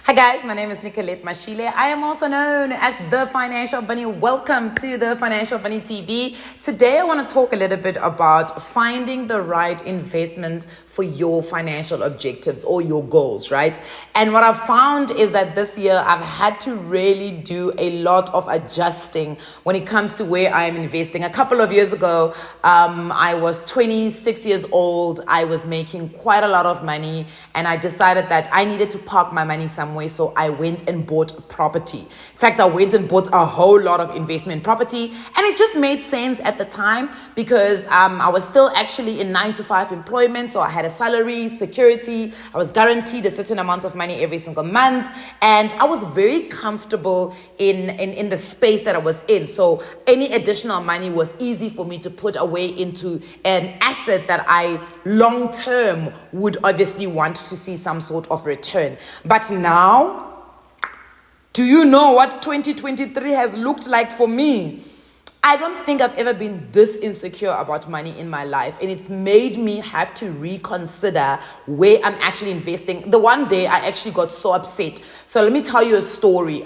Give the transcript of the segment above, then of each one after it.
Hi guys, my name is Nicolette Mashile. I am also known as The Financial Bunny. Welcome to The Financial Bunny TV. Today I want to talk a little bit about finding the right investment for your financial objectives or your goals, right? And what I've found is that this year I've had to really do a lot of adjusting when it comes to where I'm investing. A couple of years ago, I was 26 years old. I was making quite a lot of money and I decided that I needed to park my money somewhere. So I went and bought property. In fact, I went and bought a whole lot of investment property and it just made sense at the time because I was still actually in 9-to-5 employment. So I had a salary, security. I was guaranteed a certain amount of money every single month. And I was very comfortable in the space that I was in. So any additional money was easy for me to put away into an asset that I long term would obviously want to see some sort of return. But now, do you know what 2023 has looked like for me? I don't think I've ever been this insecure about money in my life, and it's made me have to reconsider where I'm actually investing. The one day I actually got so upset. So let me tell you a story.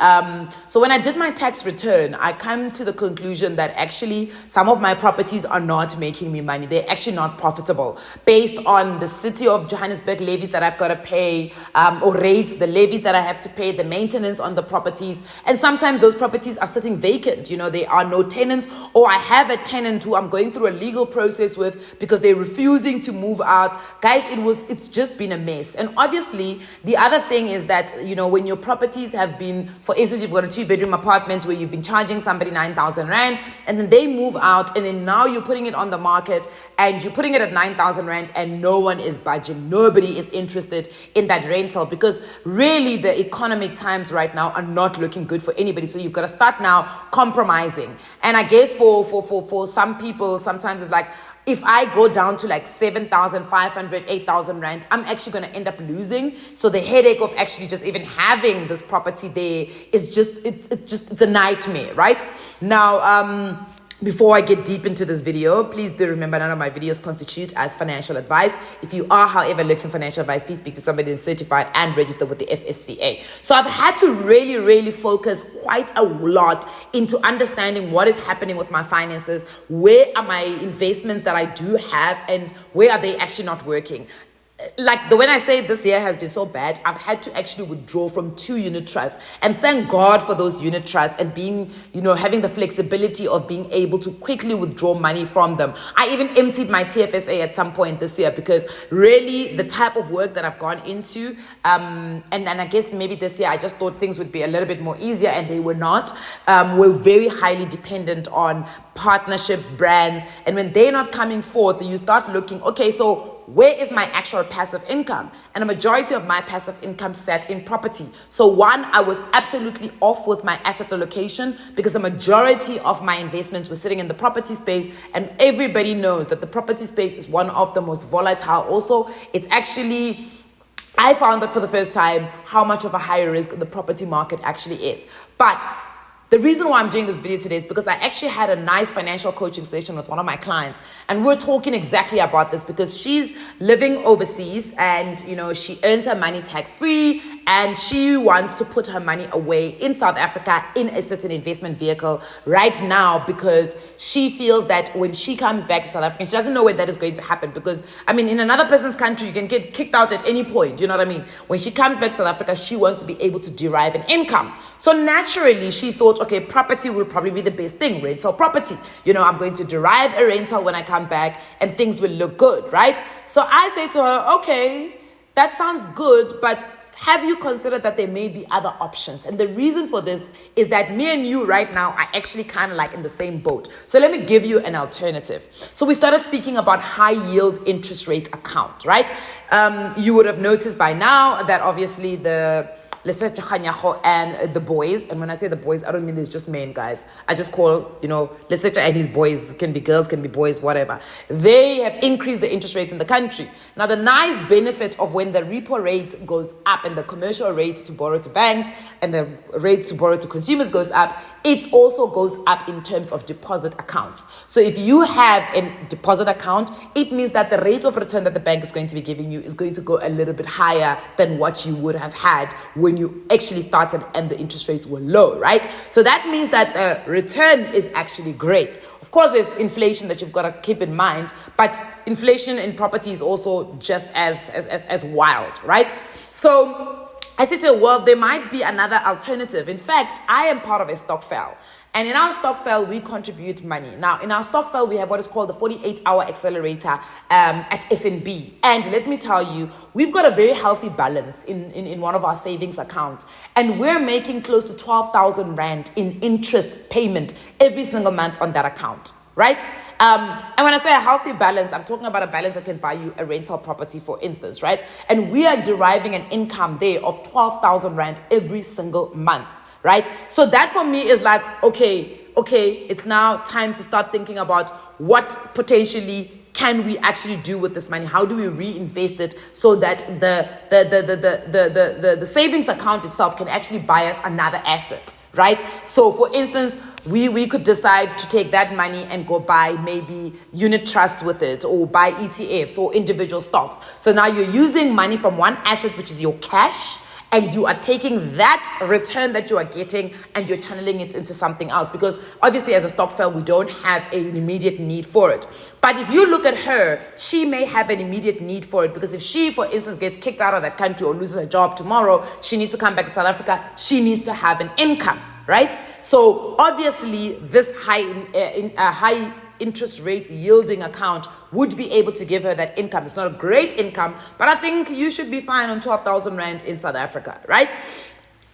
So when I did my tax return, I came to the conclusion that actually some of my properties are not making me money. They're actually not profitable based on the city of Johannesburg levies that I've got to pay, or rates, the levies that I have to pay, the maintenance on the properties. And sometimes those properties are sitting vacant. You know, there are no tenants, or I have a tenant who I'm going through a legal process with because they're refusing to move out. Guys, it's just been a mess. And obviously, the other thing is that, you know, when your properties have been, for instance, you've got a 2-bedroom apartment where you've been charging somebody 9,000 Rand, and then they move out, and then now you're putting it on the market, and you're putting it at 9,000 Rand, and no one is budging. Nobody is interested in that rental because really the economic times right now are not looking good for anybody. So you've got to start now compromising. And I guess for some people, sometimes it's like, if I go down to like 7,500, 8,000 Rand, I'm actually going to end up losing. So the headache of actually just even having this property there is it's a nightmare, right? Now, before I get deep into this video, please do remember none of my videos constitute as financial advice. If you are, however, looking for financial advice, please speak to somebody that's certified and registered with the FSCA. So I've had to really focus quite a lot into understanding what is happening with my finances, where are my investments that I do have, and where are they actually not working. Like when I say this year has been so bad, I've had to actually withdraw from 2 unit trusts, and thank God for those unit trusts and being, you know, having the flexibility of being able to quickly withdraw money from them. I even emptied my TFSA at some point this year because really the type of work that I've gone into, and I guess maybe this year I just thought things would be a little bit more easier, and they were not. We're very highly dependent on partnerships, brands, and when they're not coming forth, you start looking, okay, so where is my actual passive income? And a majority of my passive income sat in property. So one, I was absolutely off with my asset allocation because the majority of my investments were sitting in the property space, and everybody knows that the property space is one of the most volatile. Also, it's actually, I found that for the first time how much of a high risk the property market actually is. But the reason why I'm doing this video today is because I actually had a nice financial coaching session with one of my clients, and we're talking exactly about this because she's living overseas and, you know, she earns her money tax-free and she wants to put her money away in South Africa in a certain investment vehicle right now because she feels that when she comes back to South Africa, she doesn't know when that is going to happen because, I mean, in another person's country, you can get kicked out at any point, you know what I mean? When she comes back to South Africa, she wants to be able to derive an income. So naturally, she thought, okay, property will probably be the best thing, rental property. You know, I'm going to derive a rental when I come back and things will look good, right? So I say to her, okay, that sounds good, but have you considered that there may be other options? And the reason for this is that me and you right now are actually kind of like in the same boat. So let me give you an alternative. So we started speaking about high yield interest rate account, right? You would have noticed by now that obviously the Lesetja and the boys, and when I say the boys, I don't mean it's just men, guys. I just call, you know, Lesetja and his boys, can be girls, can be boys, whatever. They have increased the interest rates in the country. Now, the nice benefit of when the repo rate goes up and the commercial rate to borrow to banks and the rate to borrow to consumers goes up it also goes up in terms of deposit accounts. So if you have a deposit account, it means that the rate of return that the bank is going to be giving you is going to go a little bit higher than what you would have had when you actually started and the interest rates were low, right? So that means that the return is actually great. Of course, there's inflation that you've got to keep in mind, but inflation in property is also just as wild, right? So I said to her, well, there might be another alternative. In fact, I am part of a stokvel. And in our stokvel, we contribute money. Now, in our stokvel, we have what is called the 48-hour accelerator at FNB. And let me tell you, we've got a very healthy balance in one of our savings accounts. And we're making close to 12,000 Rand in interest payment every single month on that account, right? And when I say a healthy balance, I'm talking about a balance that can buy you a rental property, for instance, right? And we are deriving an income there of 12,000 Rand every single month, right? So that for me is like, okay, it's now time to start thinking about what potentially can we actually do with this money? How do we reinvest it so that the savings account itself can actually buy us another asset, right? So for instance, we could decide to take that money and go buy maybe unit trust with it, or buy ETFs or individual stocks. So now you're using money from one asset, which is your cash, and you are taking that return that you are getting and you're channeling it into something else. Because obviously as a stokvel, we don't have an immediate need for it. But if you look at her, she may have an immediate need for it, because if she, for instance, gets kicked out of that country or loses her job tomorrow, she needs to come back to South Africa, she needs to have an income, right? So obviously this high interest rate yielding account would be able to give her that income. It's not a great income, but I think you should be fine on 12,000 Rand in South Africa, right?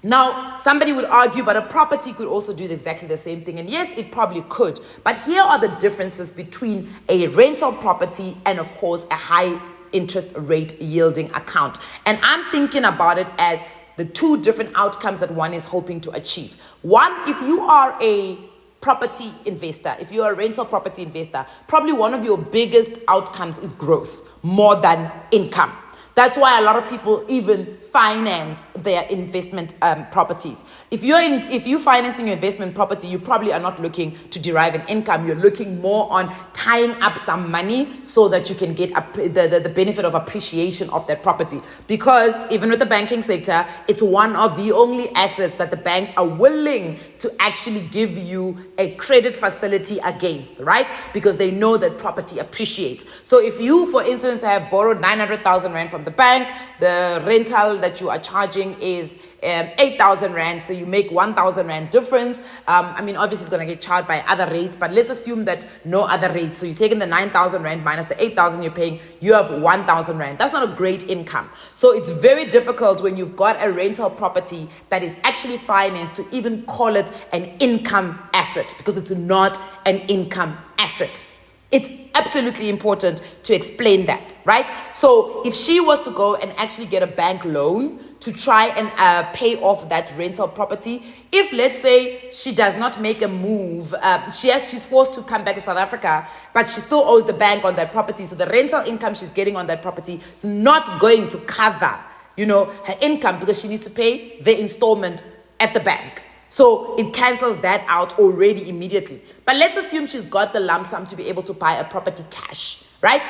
Now, somebody would argue, but a property could also do exactly the same thing. And yes, it probably could. But here are the differences between a rental property and, of course, a high interest rate yielding account. And I'm thinking about it as the two different outcomes that one is hoping to achieve. One, if you are a property investor, if you're a rental property investor, probably one of your biggest outcomes is growth more than income. That's why a lot of people even finance their investment properties. If you're financing your investment property, you probably are not looking to derive an income. You're looking more on tying up some money so that you can get the benefit of appreciation of that property. Because even with the banking sector, it's one of the only assets that the banks are willing to actually give you a credit facility against, right? Because they know that property appreciates. So if you, for instance, have borrowed 900,000 Rand from the bank, the rental that you are charging is 8,000 Rand, so you make 1,000 Rand difference. Obviously it's going to get charged by other rates, but let's assume that no other rates. So you're taking the 9,000 Rand minus the 8,000 you're paying, you have 1,000 Rand. That's not a great income. So it's very difficult when you've got a rental property that is actually financed to even call it an income asset, because it's not an income asset. It's absolutely important to explain that, right? So if she was to go and actually get a bank loan to try and pay off that rental property, if let's say she does not make a move, she's forced to come back to South Africa, but she still owes the bank on that property. So the rental income she's getting on that property is not going to cover, her income, because she needs to pay the installment at the bank. So it cancels that out already immediately. But let's assume she's got the lump sum to be able to buy a property cash, right?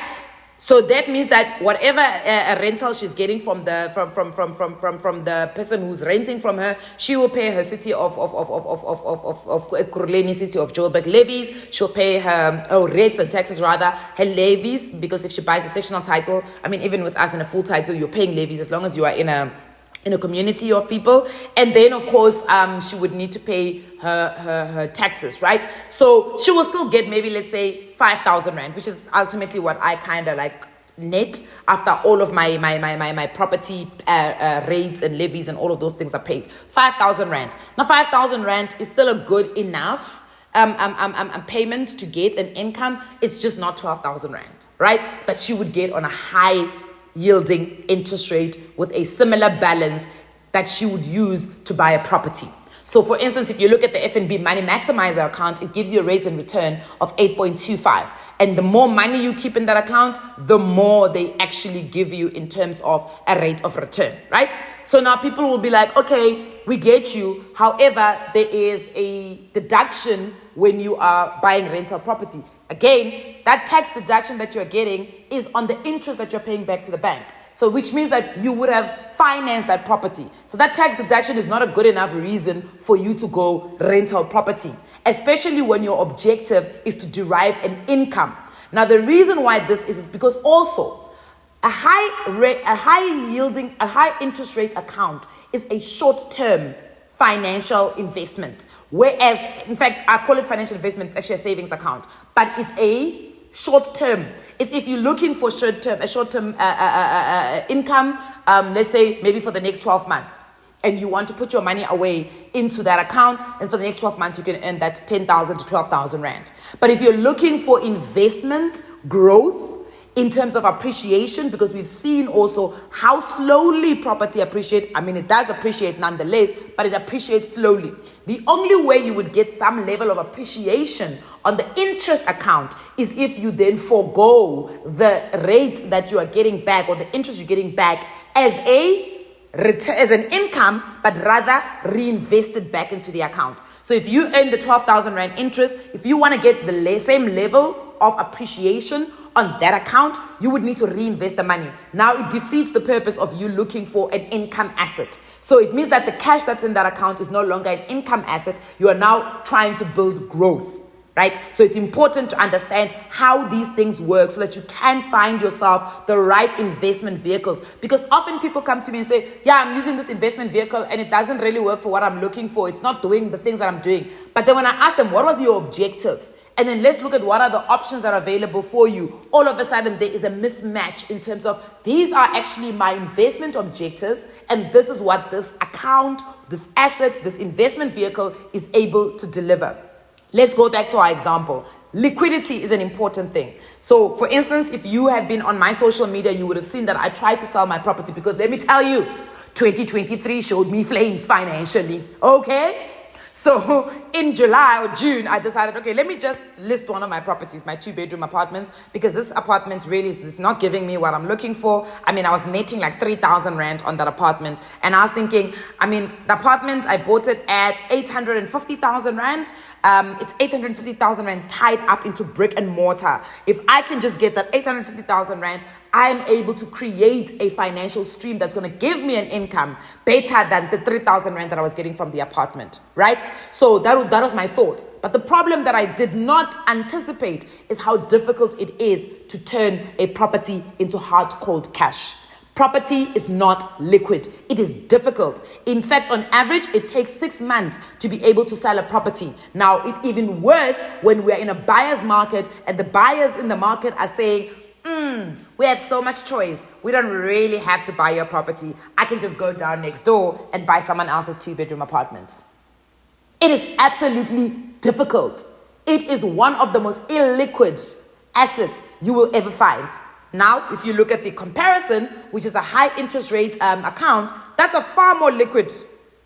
So that means that whatever a rental she's getting from the person who's renting from her, she will pay her city of Kuruleni, city of Joburg levies. She'll pay her rates and taxes rather, her levies, because if she buys a sectional title, even with us in a full title, you're paying levies as long as you are in a community of people. And then of course she would need to pay her taxes, right? So she will still get maybe, let's say, 5,000 Rand, which is ultimately what I kind of like net after all of my property rates and levies and all of those things are paid. 5,000 Rand. Now 5,000 Rand is still a good enough payment to get an income. It's just not 12,000 Rand, right? But she would get on a high yielding interest rate with a similar balance that she would use to buy a property. So for instance, if you look at the FNB Money Maximizer account, it gives you a rate in return of 8.25. And the more money you keep in that account, the more they actually give you in terms of a rate of return, right? So now people will be like, okay, we get you. However, there is a deduction when you are buying rental property. Again, that tax deduction that you're getting is on the interest that you're paying back to the bank. So which means that you would have financed that property. So that tax deduction is not a good enough reason for you to go rental property, especially when your objective is to derive an income. Now, the reason why this is because also a high interest rate account is a short-term financial investment. Whereas, in fact, I call it financial investment, it's actually a savings account, but it's a short term. It's if you're looking for a short term income, let's say maybe for the next 12 months, and you want to put your money away into that account, and for the next 12 months you can earn that 10,000 to 12,000 rand. But if you're looking for investment growth in terms of appreciation, because we've seen also how slowly property appreciates. I mean, it does appreciate nonetheless, but it appreciates slowly. The only way you would get some level of appreciation on the interest account is if you then forego the rate that you are getting back or the interest you're getting back as an income, but rather reinvested back into the account. So if you earn the 12,000 Rand interest, if you want to get the same level of appreciation on that account, you would need to reinvest the money. Now it defeats the purpose of you looking for an income asset. So it means that the cash that's in that account is no longer an income asset. You are now trying to build growth, right? So it's important to understand how these things work so that you can find yourself the right investment vehicles. Because often people come to me and say, yeah, I'm using this investment vehicle and it doesn't really work for what I'm looking for. It's not doing the things that I'm doing. But then when I ask them, what was your objective? And then let's look at what are the options that are available for you. All of a sudden, there is a mismatch in terms of these are actually my investment objectives, and this is what this account, this asset, this investment vehicle is able to deliver. Let's go back to our example. Liquidity is an important thing. So, for instance, if you have been on my social media, you would have seen that I tried to sell my property because let me tell you, 2023 showed me flames financially. Okay? So in July or June, I decided, okay, let me just list one of my properties, my 2-bedroom apartments, because this apartment really is not giving me what I'm looking for. I mean, I was netting like 3,000 Rand on that apartment. And I was thinking, I mean, the apartment, I bought it at 850,000 Rand. It's 850,000 Rand tied up into brick and mortar. If I can just get that 850,000 Rand, I'm able to create a financial stream that's going to give me an income better than the 3,000 Rand that I was getting from the apartment, right? So that was my thought. But the problem that I did not anticipate is how difficult it is to turn a property into hard, cold cash. Property is not liquid. It is difficult. In fact, on average, it takes 6 months to be able to sell a property. Now, it's even worse when we're in a buyer's market and the buyers in the market are saying, we have so much choice. We don't really have to buy your property. I can just go down next door and buy someone else's 2-bedroom apartment. It is absolutely difficult. It is one of the most illiquid assets you will ever find. Now, if you look at the comparison, which is a high interest rate account, that's a far more liquid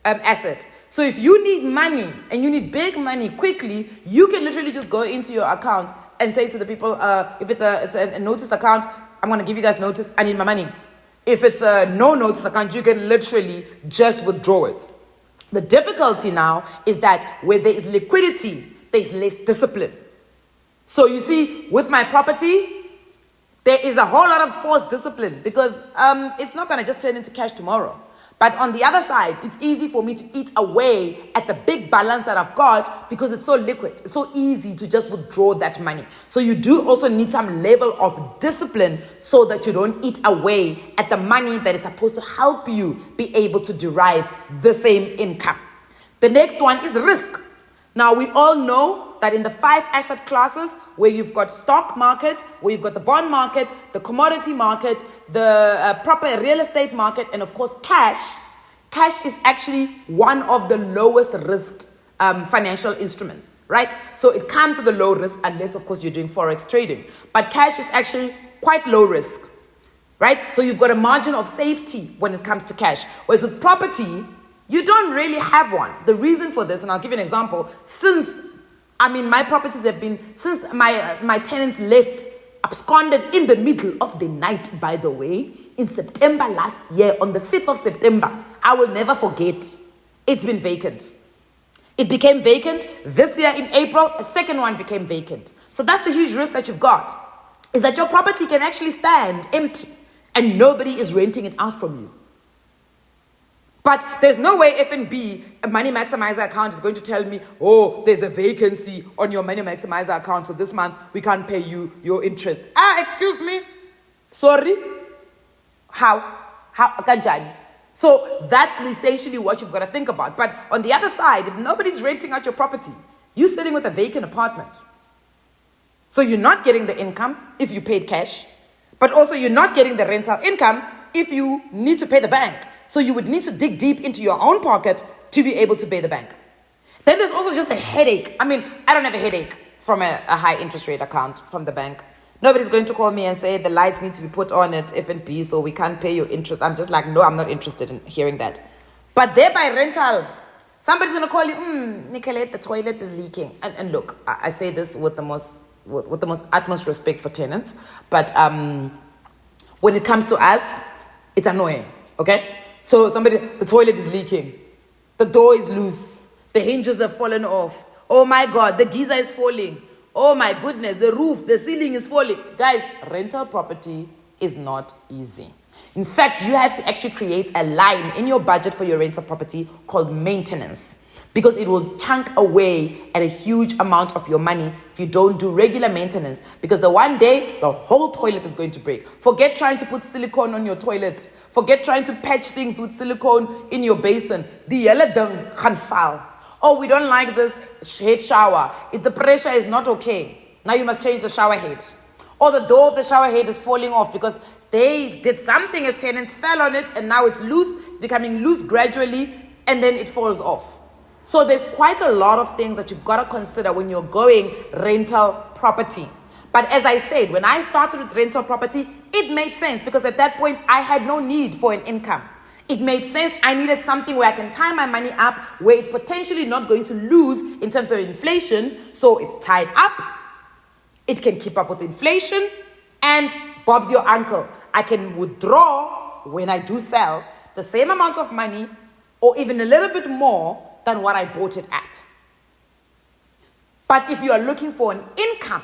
asset. So if you need money and you need big money quickly, you can literally just go into your account and say to the people, if it's a notice account, I'm going to give you guys notice, I need my money. If it's a no notice account, you can literally just withdraw it. The difficulty now is that where there is liquidity, there is less discipline. So you see, with my property, there is a whole lot of forced discipline because it's not going to just turn into cash tomorrow. But on the other side, it's easy for me to eat away at the big balance that I've got because it's so liquid. It's so easy to just withdraw that money. So you do also need some level of discipline so that you don't eat away at the money that is supposed to help you be able to derive the same income. The next one is risk. Now, we all know that in the 5 asset classes where you've got stock market, where you've got the bond market, the commodity market, the proper real estate market, and of course cash is actually one of the lowest risked financial instruments, right? So it comes with a low risk unless of course you're doing forex trading. But cash is actually quite low risk, right? So you've got a margin of safety when it comes to cash. Whereas with property, you don't really have one. The reason for this, and I'll give you an example, my properties have been, since my tenants left, absconded in the middle of the night, by the way, in September last year, on the 5th of September, I will never forget, it's been vacant. It became vacant this year in April, a second one became vacant. So that's the huge risk that you've got, is that your property can actually stand empty and nobody is renting it out from you. But there's no way F&B, a money maximizer account, is going to tell me, oh, there's a vacancy on your money maximizer account, so this month we can't pay you your interest. Excuse me? Sorry? How? Kanjani? So that's essentially what you've got to think about. But on the other side, if nobody's renting out your property, you're sitting with a vacant apartment. So you're not getting the income if you paid cash, but also you're not getting the rental income if you need to pay the bank. So you would need to dig deep into your own pocket to be able to pay the bank. Then there's also just a headache. I don't have a headache from a high interest rate account from the bank. Nobody's going to call me and say the lights need to be put on at F&B so we can't pay your interest. I'm just like, no, I'm not interested in hearing that. But thereby rental, somebody's going to call you, Nicolette, the toilet is leaking. And look, I say this with the most utmost respect for tenants. But when it comes to us, it's annoying, okay? So the toilet is leaking. The door is loose. The hinges have fallen off. Oh my God, the geyser is falling. Oh my goodness, the roof, the ceiling is falling. Guys, rental property is not easy. In fact, you have to actually create a line in your budget for your rental property called maintenance, because it will chunk away at a huge amount of your money if you don't do regular maintenance, because the one day the whole toilet is going to break. Forget trying to put silicone on your toilet. Forget trying to patch things with silicone in your basin. The yellow dung can fall. Oh, we don't like this head shower. If the pressure is not okay, now you must change the shower head. Or the door of the shower head is falling off because they did something as tenants, fell on it, and now it's loose. It's becoming loose gradually, and then it falls off. So there's quite a lot of things that you've got to consider when you're going rental property. But as I said, when I started with rental property, it made sense because at that point, I had no need for an income. It made sense. I needed something where I can tie my money up, where it's potentially not going to lose in terms of inflation. So it's tied up. It can keep up with inflation. And Bob's your uncle. I can withdraw when I do sell the same amount of money or even a little bit more than what I bought it at. But if you are looking for an income,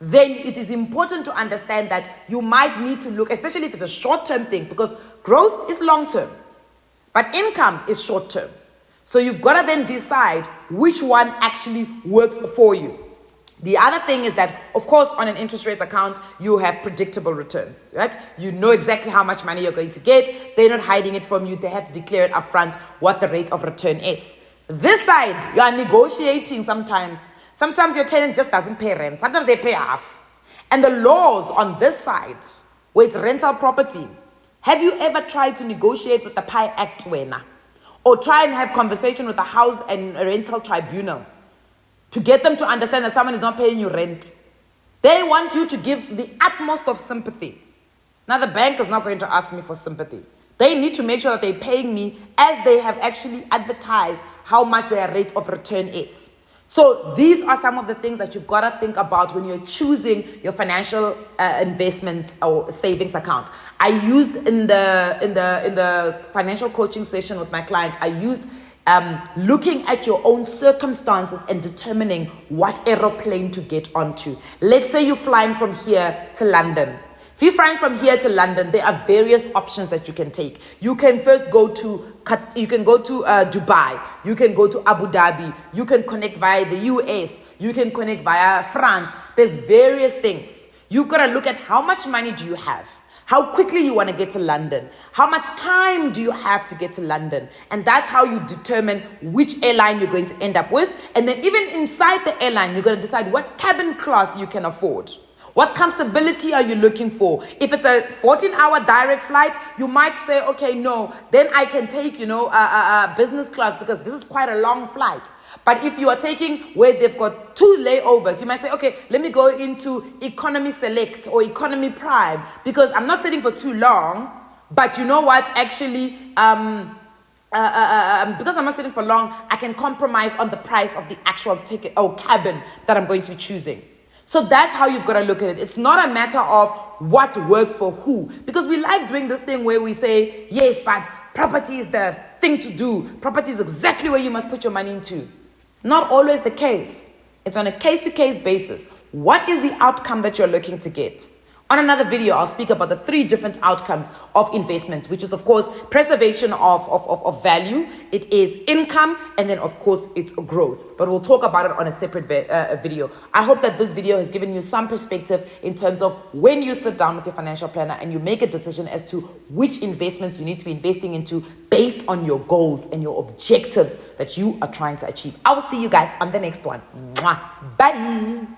then it is important to understand that you might need to look, especially if it's a short-term thing, because growth is long-term, but income is short-term. So you've got to then decide which one actually works for you. The other thing is that, of course, on an interest rate account, you have predictable returns, right? You know exactly how much money you're going to get. They're not hiding it from you. They have to declare it upfront what the rate of return is. This side, you are negotiating sometimes. Sometimes your tenant just doesn't pay rent. Sometimes they pay half. And the laws on this side, where it's rental property, have you ever tried to negotiate with the Pi Act wena? Or try and have conversation with the house and a rental tribunal to get them to understand that someone is not paying you rent? They want you to give the utmost of sympathy. Now the bank is not going to ask me for sympathy. They need to make sure that they're paying me as they have actually advertised how much their rate of return is. So these are some of the things that you've got to think about when you're choosing your financial investment or savings account. I used in the financial coaching session with my clients, I used looking at your own circumstances and determining what aeroplane to get onto. Let's say you're flying from here to London. If you're flying from here to London, there are various options that you can take. You can first go to Dubai. You can go to Abu Dhabi. You can connect via the US. You can connect via France. There's various things. You've got to look at how much money do you have? How quickly you want to get to London? How much time do you have to get to London? And that's how you determine which airline you're going to end up with. And then even inside the airline, you're going to decide what cabin class you can afford. What comfortability are you looking for? If it's a 14-hour direct flight, you might say, okay, no, then I can take, a business class because this is quite a long flight. But if you are taking where they've got 2 layovers, you might say, okay, let me go into economy select or economy prime because I'm not sitting for too long. But you know what? Actually, because I'm not sitting for long, I can compromise on the price of the actual ticket or cabin that I'm going to be choosing. So that's how you've got to look at it. It's not a matter of what works for who. Because we like doing this thing where we say, yes, but property is the thing to do. Property is exactly where you must put your money into. It's not always the case. It's on a case-to-case basis. What is the outcome that you're looking to get? On another video, I'll speak about the 3 different outcomes of investments, which is, of course, preservation of value, it is income, and then, of course, it's growth. But we'll talk about it on a separate video. I hope that this video has given you some perspective in terms of when you sit down with your financial planner and you make a decision as to which investments you need to be investing into based on your goals and your objectives that you are trying to achieve. I will see you guys on the next one. Mwah. Bye.